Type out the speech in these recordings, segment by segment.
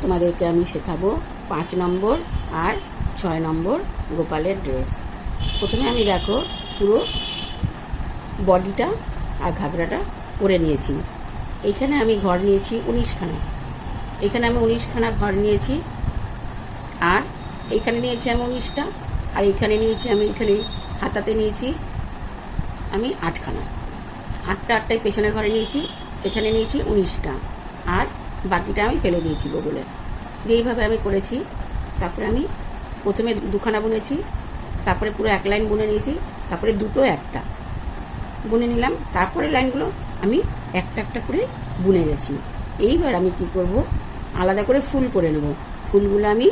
তোমাদেরকে আমি শেখাবো 5 নম্বর আর 6 নম্বর গোপালের ড্রেস। প্রথমে আমি দেখো পুরো বডিটা আর ঘাগরাটা করে নিয়েছি। এইখানে আমি ঘর নিয়েছি 19খানা। এখানে আমি 19খানা ঘর নিয়েছি, আর এইখানে নিয়েছি আমি 19টা, আর এইখানে নিয়েছি আমি, এখানে হাতাতে নিয়েছি আমি 8খানা। 8টাই পেছনে ঘরে নিয়েছি, এখানে নিয়েছি 19টা, আর বাকিটা আমি ফেলে দিয়েছি বগলে দিয়ে। এইভাবে আমি করেছি। তারপরে আমি প্রথমে 2খানা বুনেছি, তারপরে পুরো 1 লাইন বুনে নিয়েছি, তারপরে দুটো একটা বুনে নিলাম, তারপরে লাইনগুলো আমি একটা একটা করে বুনে গেছি। এইবার আমি কি করব, আলাদা করে ফুল করে নেব। ফুলগুলো আমি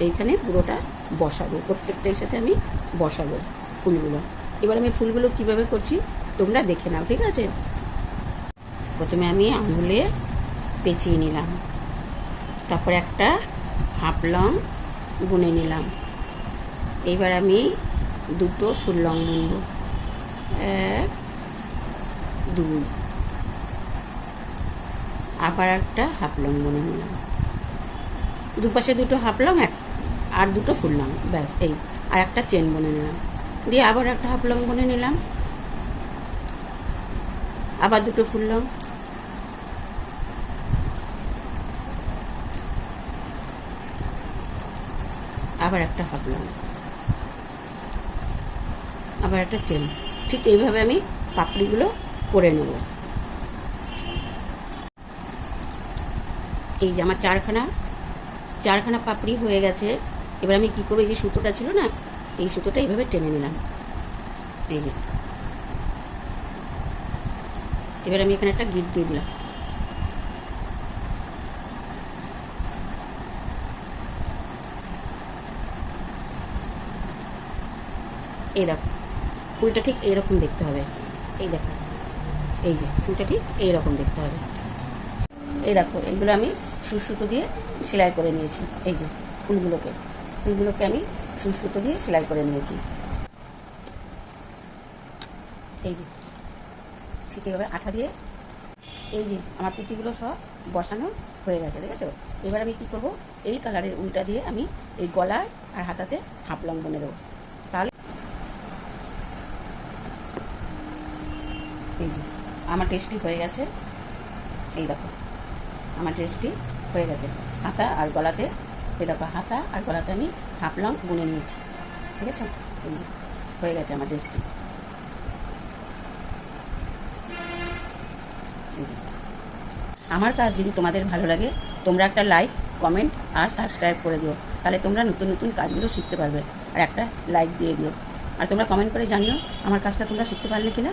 এইখানে পুরোটা বসাবো, প্রত্যেকটার সাথে আমি বসাবো ফুলগুলো। এবার আমি ফুলগুলো কিভাবে করছি তোমরা দেখে নাও, ঠিক আছে? প্রথমে আমি আঙুলে পেঁচিয়ে নিলাম, তারপর একটা হাফ লং বুনে নিলাম। এইবার আমি দুটো ফুল লং বুনবো, 1 2, আবার একটা হাফ লং বুনে নিলাম, দুপাশে দুটো হাফ লং আর দুটো ফুল লং, ব্যাস এই। আর একটা চেন বুনে নিলাম, দিয়ে আবার একটা হাফ লং বুনে নিলাম, আবার দুটো ফুল লং, আবার একটা হাফ লং, আবার একটা চেন। ঠিক এইভাবে আমি পাপড়িগুলো করে নেব। এই যে আমার চারখানা পাপড়ি হয়ে গেছে। এবার আমি কি করবো, এই যে সুতোটা ছিল না, এই সুতোটা এইভাবে টেনে নিলাম। এই যে এবার আমি এখানে একটা গিট দিয়ে দিলাম। এই দেখো ফুলটা ঠিক এইরকম দেখতে হবে। এই দেখো, এই যে ফুলটা ঠিক এইরকম দেখতে হবে। এই দেখো এইগুলো আমি সুতো দিয়ে সেলাই করে নিয়েছি। এই যে ফুলগুলোকে আমি সুতো দিয়ে সেলাই করে নিয়েছি। এই যে ঠিক এইভাবে আঠা দিয়ে এই যে আমার পুঁতিগুলো সব বসানো হয়ে গেছে, দেখেছো? এবার আমি কি করব, এই কালারের উল্টা দিয়ে আমি এই গলায় আর হাতাতে হাফ লং বুনে দেবো। তাহলে এই যে আমার ড্রেসটি হয়ে গেছে। এই দেখো আমার ড্রেসটি হয়ে গেছে। হাতা আর গলাতে, এই দেখো হাতা আর গলাতে আমি হাফ লং বুনে নিয়েছি, ঠিক আছে? এই যে হয়ে গেছে আমার ড্রেসটি। আমার কাজ যদি তোমাদের ভালো লাগে, তোমরা একটা লাইক, কমেন্ট আর সাবস্ক্রাইব করে দিও, তাহলে তোমরা নতুন নতুন কাজগুলো শিখতে পারবে। আর একটা লাইক দিয়ে দিও, আর তোমরা কমেন্ট করে জানিও আমার কাজটা তোমরা শিখতে পারলে কিনা।